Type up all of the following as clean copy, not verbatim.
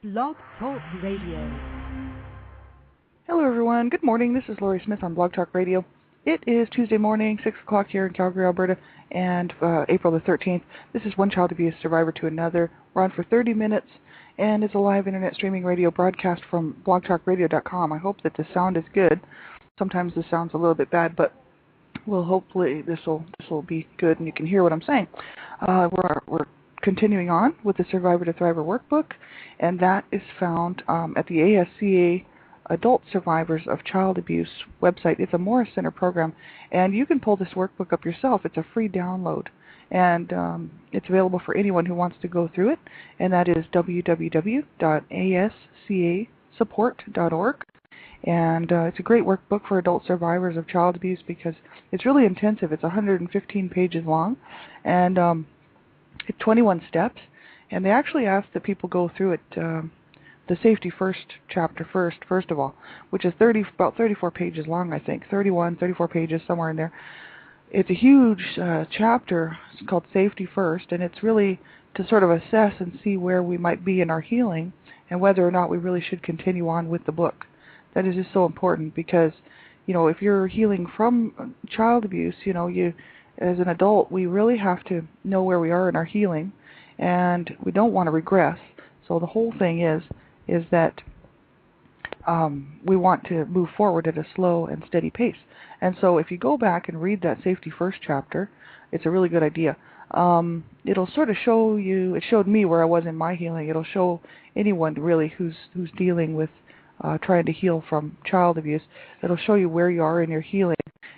Blog Talk Radio. Hello everyone, good morning. This is Lori Smith on Blog Talk Radio. It is Tuesday morning, 6 o'clock here in Calgary, Alberta, and April the 13th. This is One Child Abuse Survivor to Another. We're on for 30 minutes, and it's a live internet streaming radio broadcast from blogtalkradio.com. I hope that the sound is good. Sometimes the sound's a little bit bad, but hopefully this will be good and you can hear what I'm saying. We're continuing on with the Survivor to Thriver workbook, and that is found at the ASCA Adult Survivors of Child Abuse website. It's a Morris Center program, and you can pull this workbook up yourself. It's a free download, and it's available for anyone who wants to go through it, and that is www.ascasupport.org. And it's a great workbook for adult survivors of child abuse because it's really intensive. It's 115 pages long, and it's 21 steps, and they actually ask that people go through it, the safety first chapter first of all, which is about 34 pages long, I think, 34 pages, somewhere in there. It's a huge chapter. It's called Safety First, and it's really to sort of assess and see where we might be in our healing and whether or not we really should continue on with the book. That is just so important because, if you're healing from child abuse, you as an adult, we really have to know where we are in our healing, and we don't want to regress. So the whole thing is that we want to move forward at a slow and steady pace. And so if you go back and read that Safety First chapter, it's a really good idea. It'll sort of show you, it showed me where I was in my healing. It'll show anyone really who's dealing with trying to heal from child abuse. It'll show you where you are in your healing.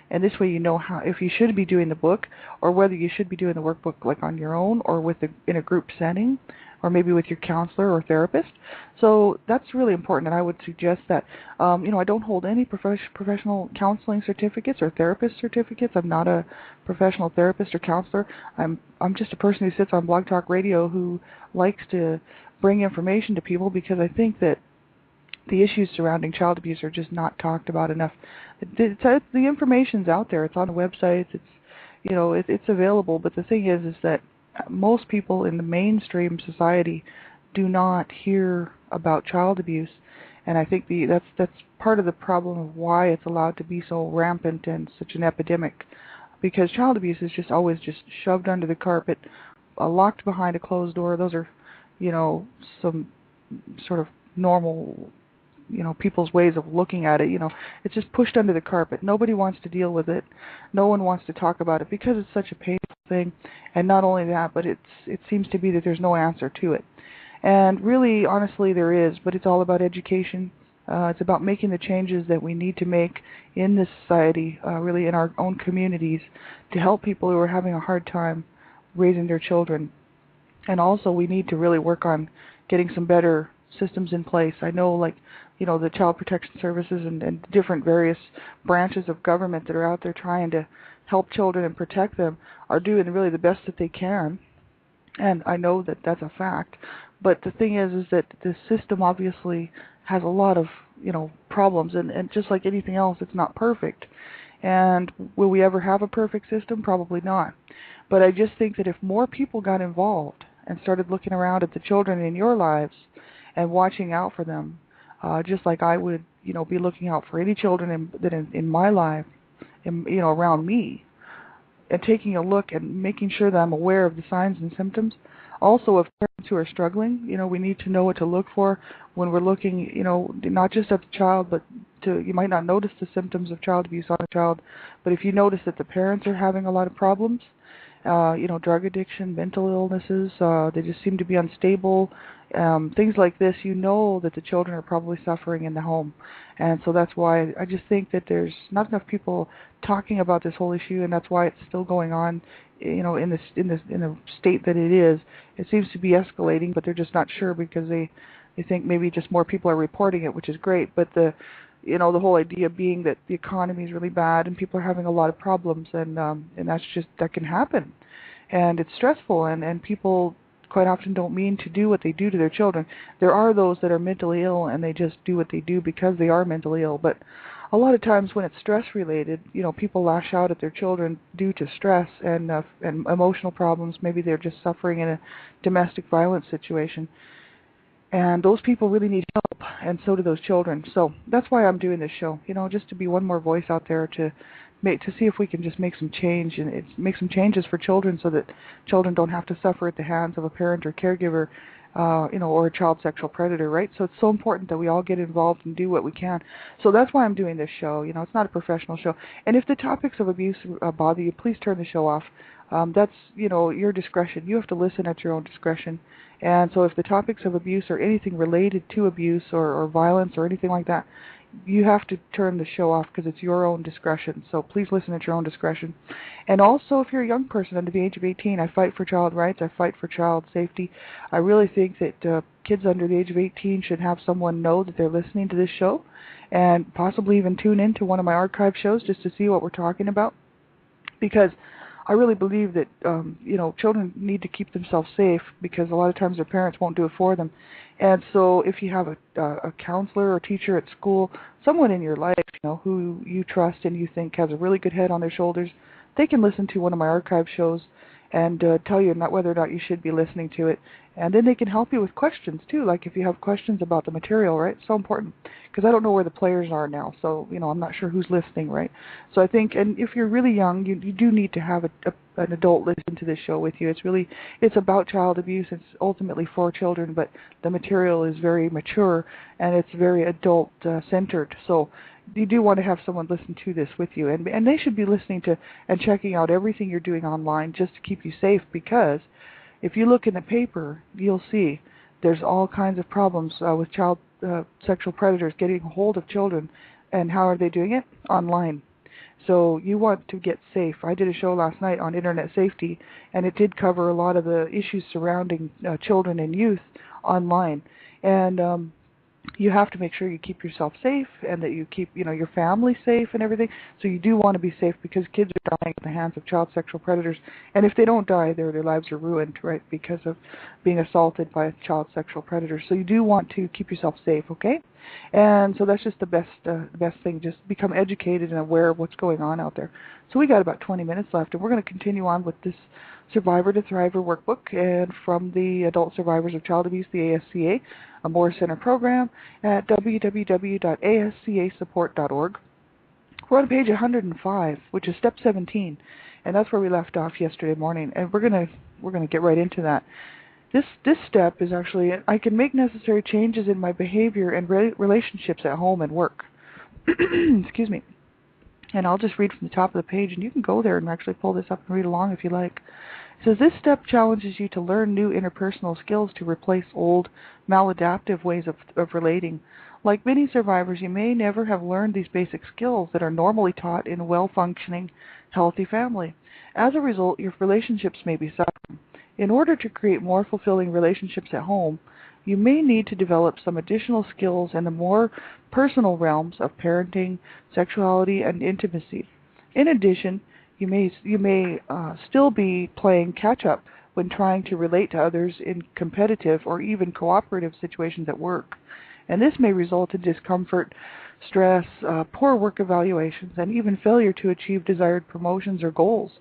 And this way you know how, if you should be doing the book or whether you should be doing the workbook like on your own or in a group setting or maybe with your counselor or therapist. So that's really important, and I would suggest that. I don't hold any professional counseling certificates or therapist certificates. I'm not a professional therapist or counselor. I'm just a person who sits on Blog Talk Radio who likes to bring information to people because I think that the issues surrounding child abuse are just not talked about enough. The information's out there. It's on the websites. It's available. But the thing is that most people in the mainstream society do not hear about child abuse, and I think that's part of the problem of why it's allowed to be so rampant and such an epidemic. Because child abuse is just always just shoved under the carpet, locked behind a closed door. Those are, some sort of normal people's ways of looking at it. It's just pushed under the carpet. Nobody wants to deal with it. No one wants to talk about it because it's such a painful thing. And not only that, but it seems to be that there's no answer to it. And really, honestly, there is, but it's all about education. It's about making the changes that we need to make in this society, really in our own communities, to help people who are having a hard time raising their children. And also, we need to really work on getting some better systems in place. I know, the Child Protection Services and different various branches of government that are out there trying to help children and protect them are doing really the best that they can. And I know that that's a fact. But the thing is that the system obviously has a lot of, problems. And just like anything else, it's not perfect. And will we ever have a perfect system? Probably not. But I just think that if more people got involved and started looking around at the children in your lives and watching out for them, just like I would, be looking out for any children in my life, around me, and taking a look and making sure that I'm aware of the signs and symptoms. Also, of parents who are struggling, we need to know what to look for when we're looking, not just at the child, but you might not notice the symptoms of child abuse on a child, but if you notice that the parents are having a lot of problems, drug addiction, mental illnesses, they just seem to be unstable, things like this, that the children are probably suffering in the home. And so that's why I just think that there's not enough people talking about this whole issue, and that's why it's still going on, in the state that it is. It seems to be escalating, but they're just not sure because they think maybe just more people are reporting it, which is great, but the whole idea being that the economy is really bad and people are having a lot of problems, and that can happen, and it's stressful, and people quite often don't mean to do what they do to their children. There are those that are mentally ill and they just do what they do because they are mentally ill, but a lot of times when it's stress related, people lash out at their children due to stress and emotional problems. Maybe they're just suffering in a domestic violence situation. And those people really need help, and so do those children. So that's why I'm doing this show, just to be one more voice out there to see if we can just make some change and make some changes for children so that children don't have to suffer at the hands of a parent or caregiver, or a child sexual predator, right? So it's so important that we all get involved and do what we can. So that's why I'm doing this show. It's not a professional show. And if the topics of abuse bother you, please turn the show off. That's, your discretion. You have to listen at your own discretion. And so if the topics of abuse or anything related to abuse or violence or anything like that, you have to turn the show off because it's your own discretion. So please listen at your own discretion. And also, if you're a young person under the age of 18, I fight for child rights. I fight for child safety. I really think that kids under the age of 18 should have someone know that they're listening to this show and possibly even tune into one of my archive shows just to see what we're talking about. Because I really believe that, children need to keep themselves safe because a lot of times their parents won't do it for them. And so if you have a counselor or teacher at school, someone in your life, who you trust and you think has a really good head on their shoulders, they can listen to one of my archive shows and tell you whether or not you should be listening to it. And then they can help you with questions, too, like if you have questions about the material, right? It's so important because I don't know where the players are now, so, I'm not sure who's listening, right? So I think, and if you're really young, you do need to have an adult listen to this show with you. It's about child abuse. It's ultimately for children, but the material is very mature and it's very adult-centered. So you do want to have someone listen to this with you, and they should be listening to and checking out everything you're doing online just to keep you safe, because if you look in the paper, you'll see there's all kinds of problems with child sexual predators getting hold of children, and how are they doing it? Online. So you want to get safe. I did a show last night on internet safety, and it did cover a lot of the issues surrounding children and youth online. And you have to make sure you keep yourself safe and that you keep, your family safe and everything. So you do want to be safe because kids are dying at the hands of child sexual predators. And if they don't die, their lives are ruined, right, because of being assaulted by a child sexual predator. So you do want to keep yourself safe, okay? And so that's just the best thing. Just become educated and aware of what's going on out there. So we got about 20 minutes left, and we're going to continue on with this Survivor to Thriver workbook, and from the Adult Survivors of Child Abuse, the ASCA, a Moore Center program at www.ascasupport.org. We're on page 105, which is step 17, and that's where we left off yesterday morning, and we're gonna get right into that. This step is actually, I can make necessary changes in my behavior and relationships at home and work. Excuse me. And I'll just read from the top of the page, and you can go there and actually pull this up and read along if you like. It says, this step challenges you to learn new interpersonal skills to replace old, maladaptive ways of relating. Like many survivors, you may never have learned these basic skills that are normally taught in a well-functioning, healthy family. As a result, your relationships may be suffering. In order to create more fulfilling relationships at home, you may need to develop some additional skills in the more personal realms of parenting, sexuality, and intimacy. In addition, you may still be playing catch-up when trying to relate to others in competitive or even cooperative situations at work. And this may result in discomfort, stress, poor work evaluations, and even failure to achieve desired promotions or goals.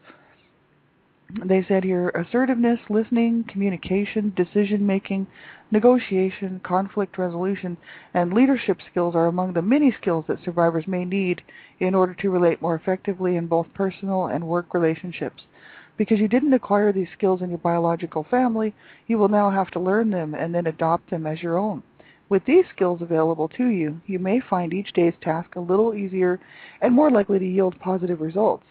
They said here, assertiveness, listening, communication, decision-making, negotiation, conflict resolution, and leadership skills are among the many skills that survivors may need in order to relate more effectively in both personal and work relationships. Because you didn't acquire these skills in your biological family, you will now have to learn them and then adopt them as your own. With these skills available to you, you may find each day's task a little easier and more likely to yield positive results.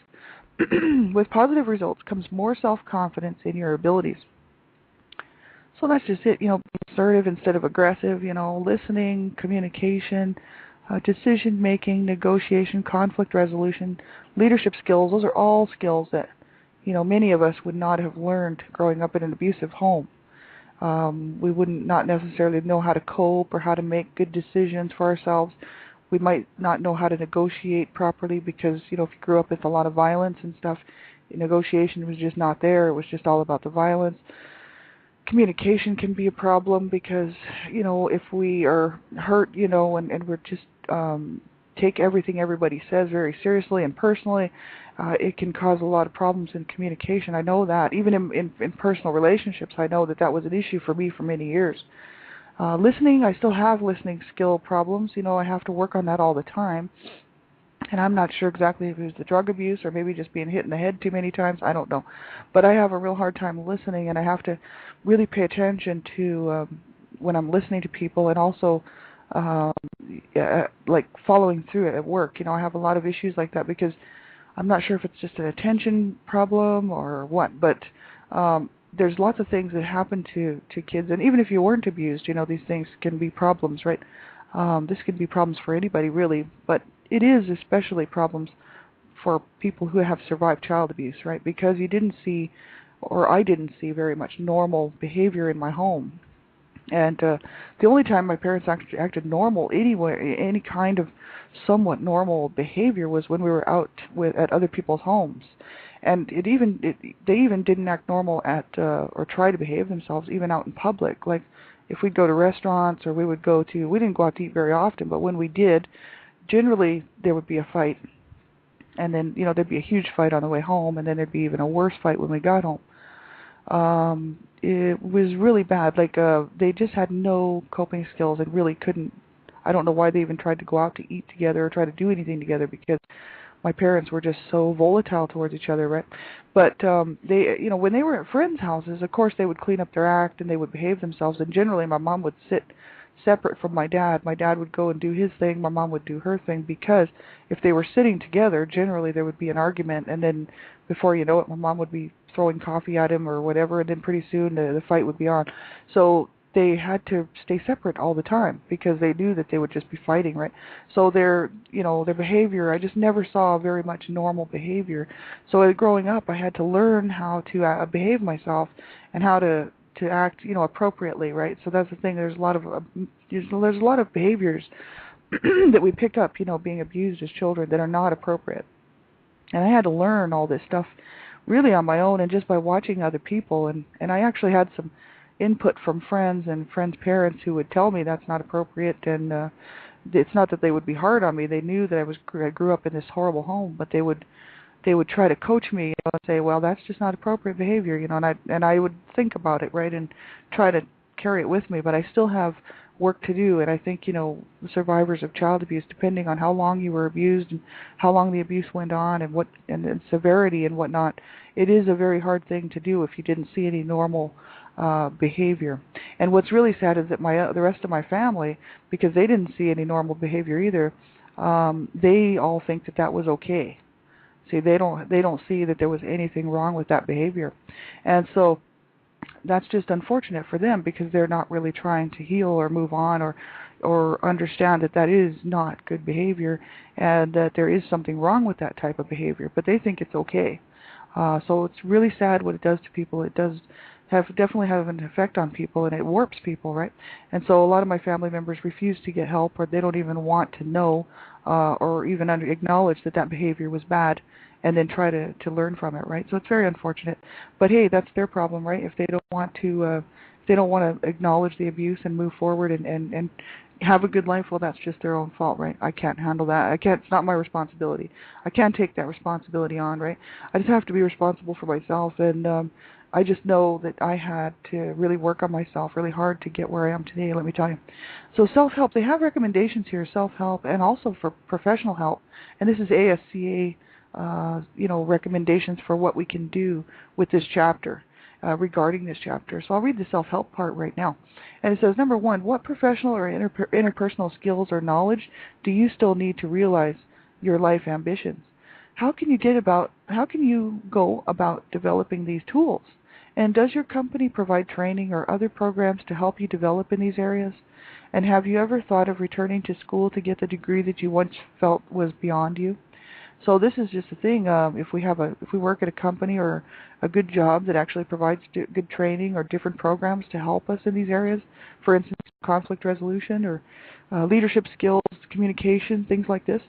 With positive results comes more self-confidence in your abilities. So that's just it, assertive instead of aggressive, listening, communication, decision-making, negotiation, conflict resolution, leadership skills. Those are all skills that, many of us would not have learned growing up in an abusive home. We wouldn't not necessarily know how to cope or how to make good decisions for ourselves. We might not know how to negotiate properly because, if you grew up with a lot of violence and stuff, negotiation was just not there. It was just all about the violence. Communication can be a problem because, if we are hurt, and we're just take everything everybody says very seriously and personally, it can cause a lot of problems in communication. I know that. Even in personal relationships, I know that was an issue for me for many years. Listening, I still have listening skill problems. I have to work on that all the time. And I'm not sure exactly if it was the drug abuse or maybe just being hit in the head too many times. I don't know. But I have a real hard time listening, and I have to really pay attention to when I'm listening to people, and also like following through it at work. I have a lot of issues like that because I'm not sure if it's just an attention problem or what, but there's lots of things that happen to kids, and even if you weren't abused, these things can be problems, right? This can be problems for anybody, really, but it is especially problems for people who have survived child abuse, right? Because you didn't see, or I didn't see very much normal behavior in my home. And the only time my parents actually acted normal anywhere, any kind of somewhat normal behavior, was when we were out at other people's homes. And they even didn't act normal at or try to behave themselves even out in public. Like if we'd go to restaurants, or we didn't go out to eat very often, but when we did, generally there would be a fight. And then, there'd be a huge fight on the way home, and then there'd be even a worse fight when we got home. It was really bad. Like, they just had no coping skills and really couldn't. I don't know why they even tried to go out to eat together or try to do anything together, because my parents were just so volatile towards each other, right? But they, when they were at friends' houses, of course they would clean up their act and they would behave themselves. And generally, my mom would sit separate from my dad. My dad would go and do his thing. My mom would do her thing, because if they were sitting together, generally there would be an argument, and then before you know it, my mom would be throwing coffee at him or whatever, and then pretty soon the fight would be on. So they had to stay separate all the time because they knew that they would just be fighting, right? So their behavior, I just never saw very much normal behavior. So growing up, I had to learn how to behave myself and how to act, appropriately, right? So that's the thing. There's a lot of behaviors that we pick up, being abused as children, that are not appropriate. And I had to learn all this stuff really on my own and just by watching other people. And I actually had some input from friends and friends' parents who would tell me that's not appropriate. And it's not that they would be hard on me. They knew that I grew up in this horrible home, but they would try to coach me, and say, well, that's just not appropriate behavior, and I would think about it, right, and try to carry it with me. But I still have work to do, and I think, survivors of child abuse, depending on how long you were abused and how long the abuse went on and and severity and whatnot, it is a very hard thing to do if you didn't see any normal behavior. And what's really sad is that the rest of my family, because they didn't see any normal behavior either, they all think that was okay. See, they don't see that there was anything wrong with that behavior. And so that's just unfortunate for them, because they're not really trying to heal or move on or understand that is not good behavior, and that there is something wrong with that type of behavior, but they think it's okay. So it's really sad what it does to people. It does definitely have an effect on people, and it warps people, right? And so a lot of my family members refuse to get help, or they don't even want to know or even acknowledge that behavior was bad, and then try to learn from it, right? So it's very unfortunate. But hey, that's their problem, right? If they don't want to acknowledge the abuse and move forward and have a good life, well, that's just their own fault, right? I can't handle that. It's not my responsibility. I can't take that responsibility on, right? I just have to be responsible for myself, and I just know that I had to really work on myself really hard to get where I am today, let me tell you. So self-help, they have recommendations here, self-help, and also for professional help. And this is ASCA, recommendations for what we can do with this chapter, regarding this chapter. So I'll read the self-help part right now. And it says, number 1, what professional or interpersonal skills or knowledge do you still need to realize your life ambitions? How can you go about developing these tools? And does your company provide training or other programs to help you develop in these areas? And have you ever thought of returning to school to get the degree that you once felt was beyond you? So this is just a thing. If we work at a company or a good job that actually provides good training or different programs to help us in these areas, for instance, conflict resolution or leadership skills, communication, things like this,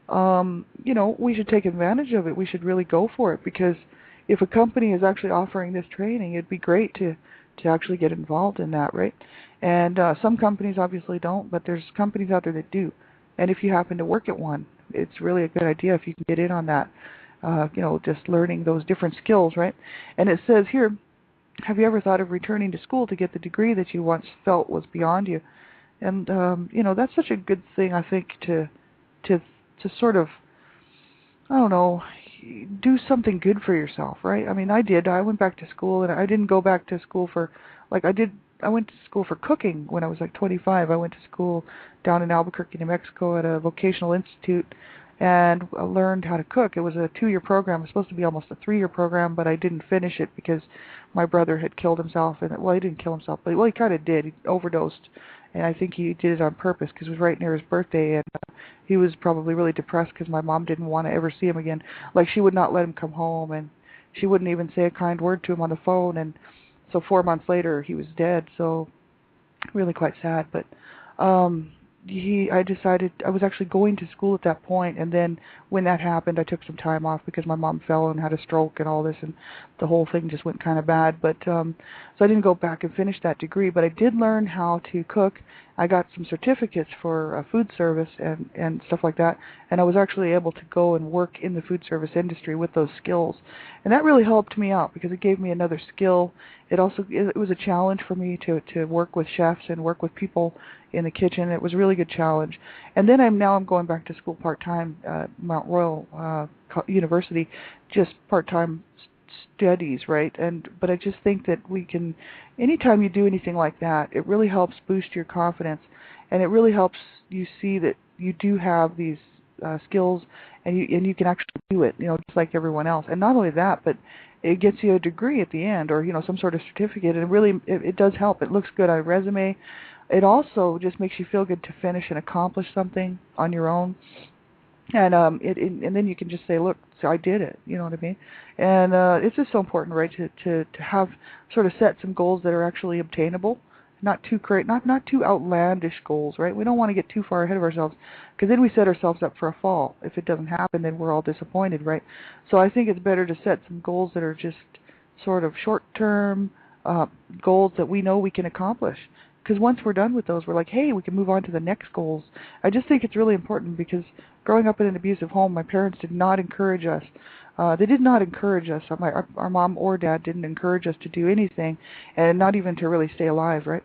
we should take advantage of it. We should really go for it, because if a company is actually offering this training, it'd be great to actually get involved in that, right? And some companies obviously don't, but there's companies out there that do. And if you happen to work at one, it's really a good idea if you can get in on that, just learning those different skills, right? And it says here, have you ever thought of returning to school to get the degree that you once felt was beyond you? And that's such a good thing, I think, to sort of, I don't know, do something good for yourself, right? I mean, I did. I went back to school, and I didn't go back to school for, like, I went to school for cooking when I was like 25. I went to school down in Albuquerque, New Mexico at a vocational institute, and I learned how to cook. It was a 2-year program. It was supposed to be almost a 3-year program, but I didn't finish it because my brother had killed himself. And well, he didn't kill himself, but he kind of did. He overdosed, and I think he did it on purpose because it was right near his birthday, and he was probably really depressed because my mom didn't want to ever see him again. Like, she would not let him come home, and she wouldn't even say a kind word to him on the phone. And so 4 months later, he was dead. So really quite sad. But I decided I was actually going to school at that point, and then when that happened, I took some time off because my mom fell and had a stroke and all this, and the whole thing just went kind of bad. But so I didn't go back and finish that degree, but I did learn how to cook. I got some certificates for food service and stuff like that, and I was actually able to go and work in the food service industry with those skills, and that really helped me out because it gave me another skill. It was a challenge for me to work with chefs and work with people in the kitchen. It was a really good challenge. And then I'm going back to school part-time at Mount Royal University, just part-time studies, right? But I just think that anytime you do anything like that, it really helps boost your confidence, and it really helps you see that you do have these skills, and you can actually do it, just like everyone else. And not only that, but it gets you a degree at the end, or some sort of certificate. And really, it does help. It looks good on a resume. It also just makes you feel good to finish and accomplish something on your own. And and then you can just say, look, so I did it. You know what I mean? And it's just so important, right, to have sort of set some goals that are actually obtainable, not too not too outlandish goals, right? We don't want to get too far ahead of ourselves, because then we set ourselves up for a fall. If it doesn't happen, then we're all disappointed, right? So I think it's better to set some goals that are just sort of short-term goals that we know we can accomplish. Because once we're done with those, we're like, hey, we can move on to the next goals. I just think it's really important because growing up in an abusive home, my parents did not encourage us. They did not encourage us. Our mom or dad didn't encourage us to do anything, and not even to really stay alive, right?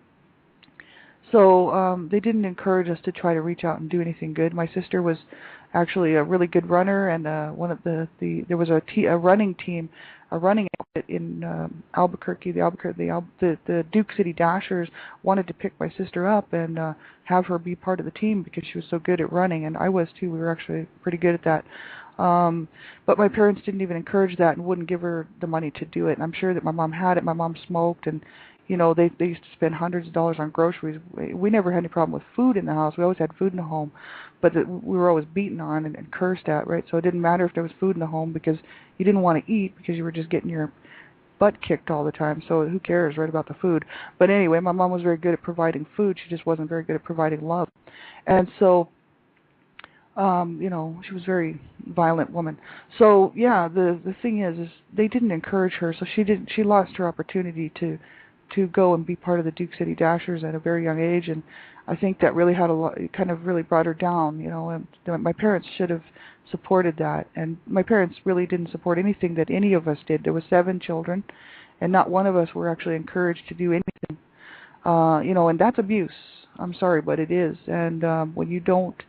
So they didn't encourage us to try to reach out and do anything good. My sister was actually a really good runner, and there was a running team, a running outfit in Albuquerque. The Duke City Dashers wanted to pick my sister up and have her be part of the team because she was so good at running, and I was too. We were actually pretty good at that. But my parents didn't even encourage that and wouldn't give her the money to do it. And I'm sure that my mom had it. My mom smoked, and they used to spend hundreds of dollars on groceries. We never had any problem with food in the house. We always had food in the home, but we were always beaten on and cursed at, right? So it didn't matter if there was food in the home because you didn't want to eat because you were just getting your butt kicked all the time. So who cares, right, about the food? But anyway, my mom was very good at providing food. She just wasn't very good at providing love. And so, she was a very violent woman. So yeah, the thing is they didn't encourage her, so she lost her opportunity to go and be part of the Duke City Dashers at a very young age, and I think that really had it kind of really brought her down, and my parents should have supported that, and my parents really didn't support anything that any of us did. There were 7 children, and not one of us were actually encouraged to do anything, and that's abuse. I'm sorry, but it is, and when you don't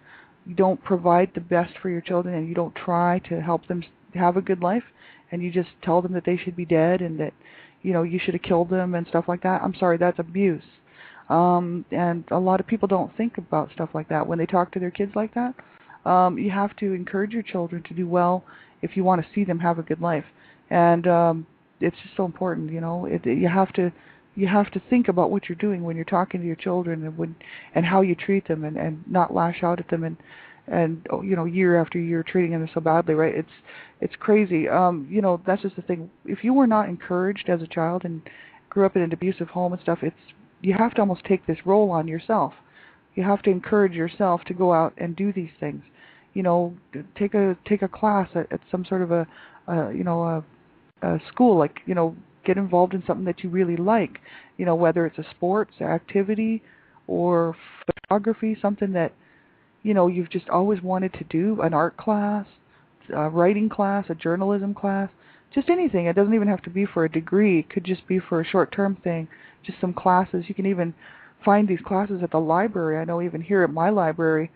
provide the best for your children, and you don't try to help them have a good life, and you just tell them that they should be dead and that you should have killed them and stuff like that. I'm sorry, that's abuse. And a lot of people don't think about stuff like that when they talk to their kids like that. You have to encourage your children to do well if you want to see them have a good life. And it's just so important, you have to think about what you're doing when you're talking to your children and how you treat them and not lash out at them and year after year treating them so badly, right? It's crazy. That's just the thing. If you were not encouraged as a child and grew up in an abusive home and stuff, you have to almost take this role on yourself. You have to encourage yourself to go out and do these things. Take a class at some sort of a school, like, get involved in something that you really like, whether it's a sports activity or photography, something that you've just always wanted to do, an art class, a writing class, a journalism class, just anything. It doesn't even have to be for a degree. It could just be for a short-term thing, just some classes. You can even find these classes at the library. I know even here at my library,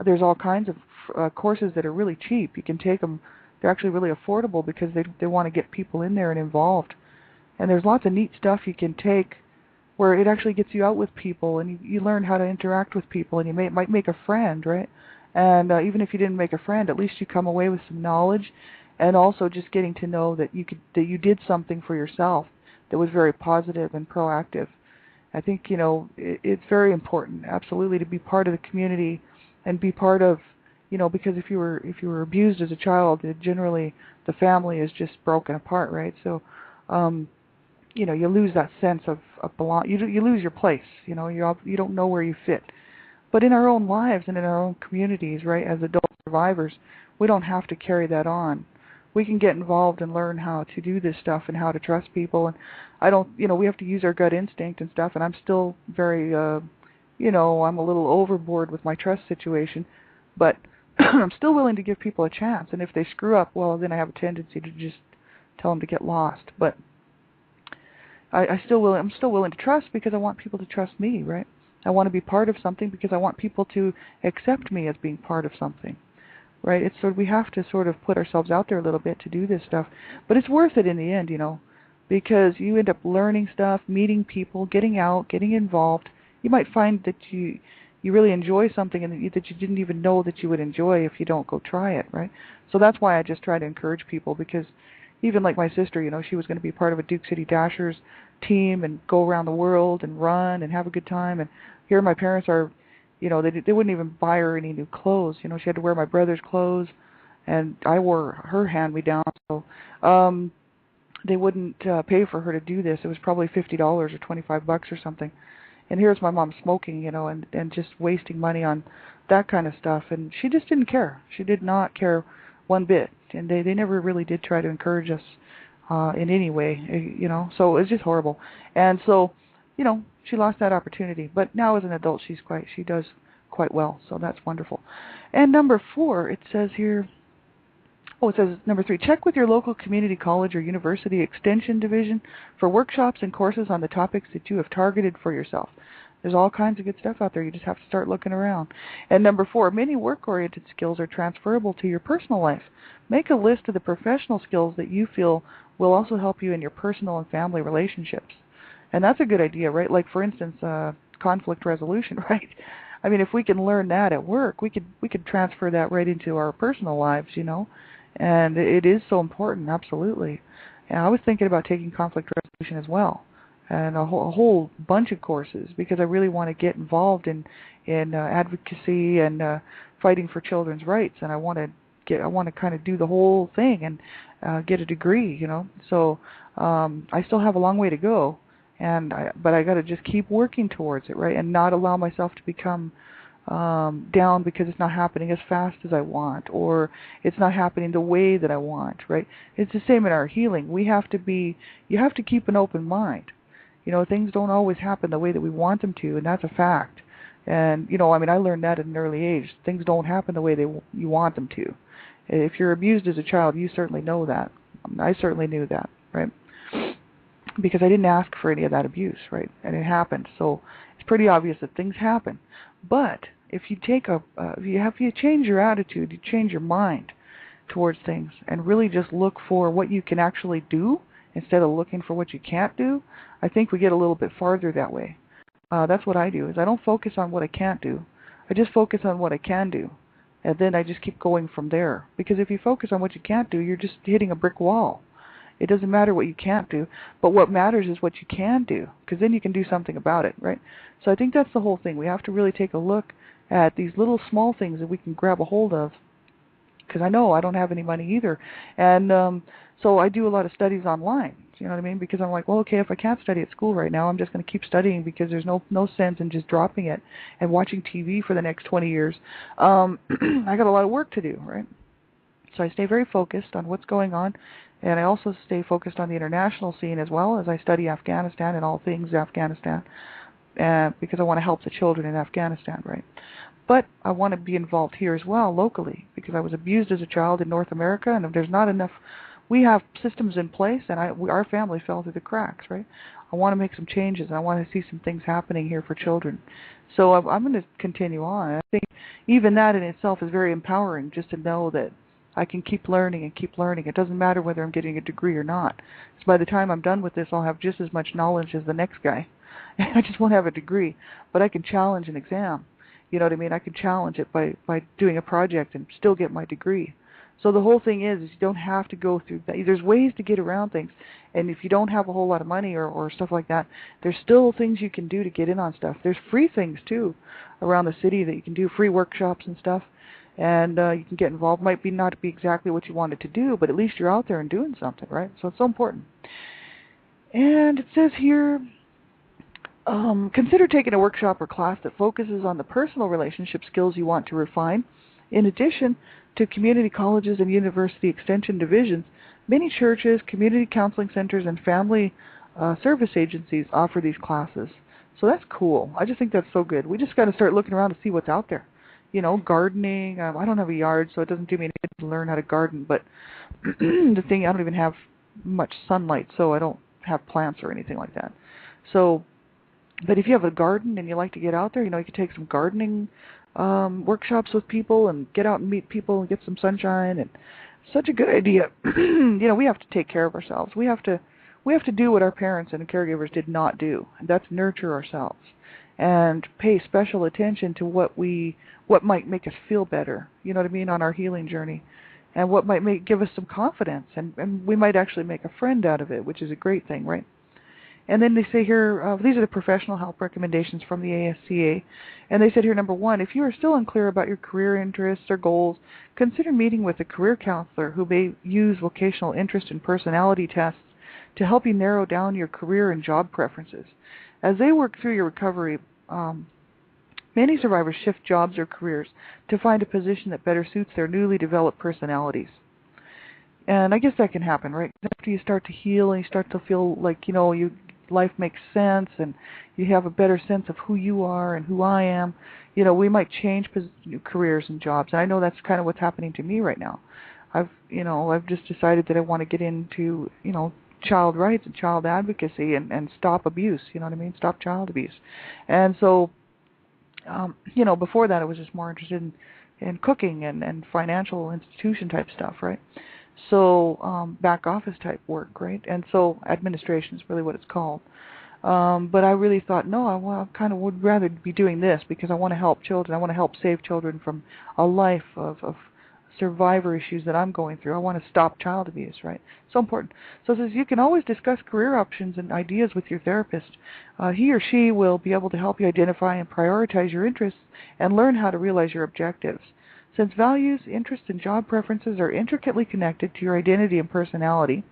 there's all kinds of courses that are really cheap. You can take them. They're actually really affordable because they want to get people in there and involved. And there's lots of neat stuff you can take where it actually gets you out with people, and you learn how to interact with people, and you might make a friend, right? And even if you didn't make a friend, at least you come away with some knowledge, and also just getting to know that you did something for yourself that was very positive and proactive. I think it's very important, absolutely, to be part of the community and be part of, because if you were abused as a child, generally the family is just broken apart, right? So, you lose that sense of belong. You lose your place. You don't know where you fit. But in our own lives and in our own communities, right, as adult survivors, we don't have to carry that on. We can get involved and learn how to do this stuff and how to trust people. And we have to use our gut instinct and stuff. And I'm still very, I'm a little overboard with my trust situation, but I'm still willing to give people a chance. And if they screw up, well, then I have a tendency to just tell them to get lost. But I'm still willing to trust because I want people to trust me, right? I want to be part of something because I want people to accept me as being part of something, right? It's we have to sort of put ourselves out there a little bit to do this stuff, but it's worth it in the end, because you end up learning stuff, meeting people, getting out, getting involved. You might find that you really enjoy something and that you didn't even know that you would enjoy if you don't go try it, right? So that's why I just try to encourage people, because even like my sister, she was going to be part of a Duke City Dashers team and go around the world and run and have a good time. And here my parents are, they wouldn't even buy her any new clothes. She had to wear my brother's clothes, and I wore her hand-me-down. So they wouldn't pay for her to do this. It was probably $50 or $25 or something. And here's my mom smoking, and just wasting money on that kind of stuff. And she just didn't care. She did not care one bit. And they never really did try to encourage us in any way, So it was just horrible. And so, she lost that opportunity. But now as an adult, she does quite well. So that's wonderful. And number 4, it says here, it says number 3, check with your local community college or university extension division for workshops and courses on the topics that you have targeted for yourself. There's all kinds of good stuff out there. You just have to start looking around. And number 4, many work-oriented skills are transferable to your personal life. Make a list of the professional skills that you feel will also help you in your personal and family relationships. And that's a good idea, right? Like, for instance, conflict resolution, right? I mean, if we can learn that at work, we could transfer that right into our personal lives, And it is so important, absolutely. And I was thinking about taking conflict resolution as well, and a whole bunch of courses, because I really want to get involved in advocacy and fighting for children's rights, and I want to kind of do the whole thing and get a degree, So I still have a long way to go, but I got to just keep working towards it, right, and not allow myself to become down because it's not happening as fast as I want, or it's not happening the way that I want, right? It's the same in our healing. You have to keep an open mind. Things don't always happen the way that we want them to, and that's a fact. And, I learned that at an early age. Things don't happen the way you want them to. If you're abused as a child, you certainly know that. I certainly knew that, right? Because I didn't ask for any of that abuse, right? And it happened. So it's pretty obvious that things happen. But if you if you change your attitude, you change your mind towards things, and really just look for what you can actually do instead of looking for what you can't do, I think we get a little bit farther that way. That's what I do, is I don't focus on what I can't do. I just focus on what I can do, and then I just keep going from there. Because if you focus on what you can't do, you're just hitting a brick wall. It doesn't matter what you can't do, but what matters is what you can do, because then you can do something about it, right? So I think that's the whole thing. We have to really take a look at these little small things that we can grab a hold of, because I know I don't have any money either. And so I do a lot of studies online, you know what I mean? Because I'm like, well, okay, if I can't study at school right now, I'm just going to keep studying, because there's no sense in just dropping it and watching TV for the next 20 years. I got a lot of work to do, right? So I stay very focused on what's going on, and I also stay focused on the international scene as well, as I study Afghanistan and all things Afghanistan, because I want to help the children in Afghanistan, right? But I want to be involved here as well, locally, because I was abused as a child in North America, and there's not enough we have systems in place, and our family fell through the cracks, right? I want to make some changes, and I want to see some things happening here for children. So I'm going to continue on. I think even that in itself is very empowering, just to know that I can keep learning and keep learning. It doesn't matter whether I'm getting a degree or not. So by the time I'm done with this, I'll have just as much knowledge as the next guy. I just won't have a degree, but I can challenge an exam. You know what I mean? I can challenge it by doing a project and still get my degree. So the whole thing is you don't have to go through that. There's ways to get around things. And if you don't have a whole lot of money or stuff like that, there's still things you can do to get in on stuff. There's free things, too, around the city that you can do, free workshops and stuff. And you can get involved. Might be not be exactly what you wanted to do, but at least you're out there and doing something, right? So it's so important. And it says here, consider taking a workshop or class that focuses on the personal relationship skills you want to refine. In addition to community colleges and university extension divisions, many churches, community counseling centers, and family service agencies offer these classes. So that's cool. I just think that's so good. We just got to start looking around to see what's out there. You know, gardening. I don't have a yard, so it doesn't do me any good to learn how to garden. But the thing, I don't even have much sunlight, so I don't have plants or anything like that. So, but if you have a garden and you like to get out there, you know, you could take some gardening workshops with people and get out and meet people and get some sunshine. And such a good idea. You know, we have to take care of ourselves. We have to do what our parents and caregivers did not do, and that's nurture ourselves and pay special attention to what might make us feel better, you know what I mean, on our healing journey, and what might give us some confidence, and we might actually make a friend out of it, which is a great thing, right? And then they say here, these are the professional help recommendations from the ASCA, and they said here, number 1, if you are still unclear about your career interests or goals, consider meeting with a career counselor who may use vocational interest and personality tests to help you narrow down your career and job preferences. As they work through your recovery, many survivors shift jobs or careers to find a position that better suits their newly developed personalities. And I guess that can happen, right? After you start to heal and you start to feel like, you know, life makes sense and you have a better sense of who you are and who I am, you know, we might change careers and jobs. And I know that's kind of what's happening to me right now. I've just decided that I want to get into, you know, child rights and child advocacy and stop abuse, you know what I mean? Stop child abuse. And so, you know, before that I was just more interested in cooking and financial institution type stuff, right? So back office type work, right? And so administration is really what it's called. But I really thought, no, I kind of would rather be doing this because I want to help children. I want to help save children from a life of survivor issues that I'm going through. I want to stop child abuse, right? So important. So it says you can always discuss career options and ideas with your therapist. He or she will be able to help you identify and prioritize your interests and learn how to realize your objectives. Since values, interests, and job preferences are intricately connected to your identity and personality,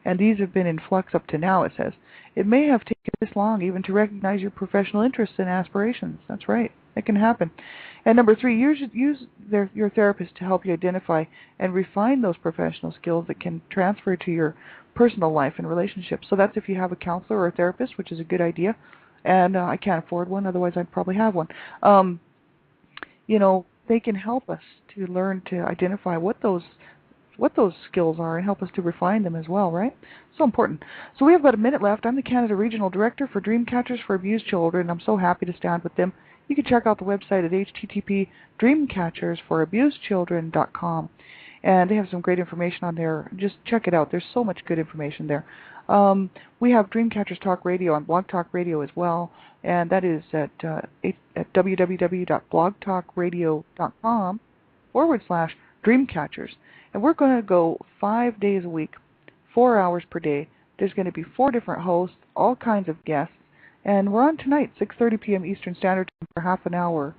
and these have been in flux up to now, it says, it may have taken this long even to recognize your professional interests and aspirations. That's right. It can happen. And number 3, use your therapist to help you identify and refine those professional skills that can transfer to your personal life and relationships. So that's if you have a counselor or a therapist, which is a good idea. And I can't afford one, otherwise I'd probably have one. You know, they can help us to learn to identify what those skills are and help us to refine them as well, right? So important. So we have about a minute left. I'm the Canada Regional Director for Dreamcatchers for Abused Children. I'm so happy to stand with them. You can check out the website at http://dreamcatchersforabusedchildren.com. And they have some great information on there. Just check it out. There's so much good information there. We have Dreamcatchers Talk Radio on Blog Talk Radio as well, and that is at www.blogtalkradio.com/Dreamcatchers. And we're going to go 5 days a week, 4 hours per day. There's going to be 4 different hosts, all kinds of guests. And we're on tonight, 6:30 p.m. Eastern Standard Time for half an hour.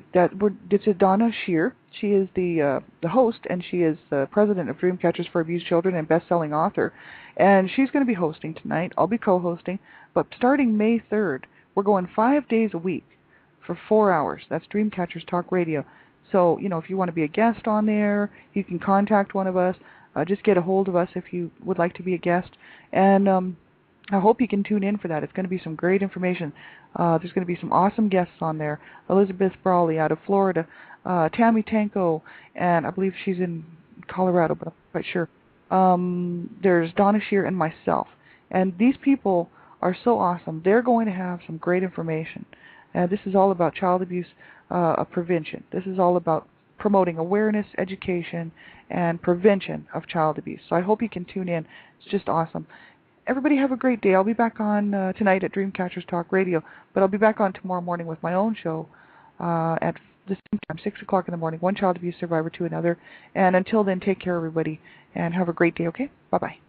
It's Donna Shear. She is the host, and she is the president of Dreamcatchers for Abused Children and best-selling author. And she's going to be hosting tonight. I'll be co-hosting. But starting May 3rd, we're going 5 days a week for 4 hours. That's Dreamcatchers Talk Radio. So, you know, if you want to be a guest on there, you can contact one of us. Just get a hold of us if you would like to be a guest. And I hope you can tune in for that. It's going to be some great information. There's going to be some awesome guests on there. Elizabeth Brawley out of Florida, Tammy Tanko, and I believe she's in Colorado, but quite sure. There's Donna Shear and myself. And these people are so awesome. They're going to have some great information. This is all about child abuse prevention. This is all about promoting awareness, education, and prevention of child abuse. So I hope you can tune in. It's just awesome. Everybody have a great day. I'll be back on tonight at Dreamcatchers Talk Radio, but I'll be back on tomorrow morning with my own show at the same time, 6 o'clock in the morning, one child abuse survivor to another. And until then, take care, everybody, and have a great day, okay? Bye-bye.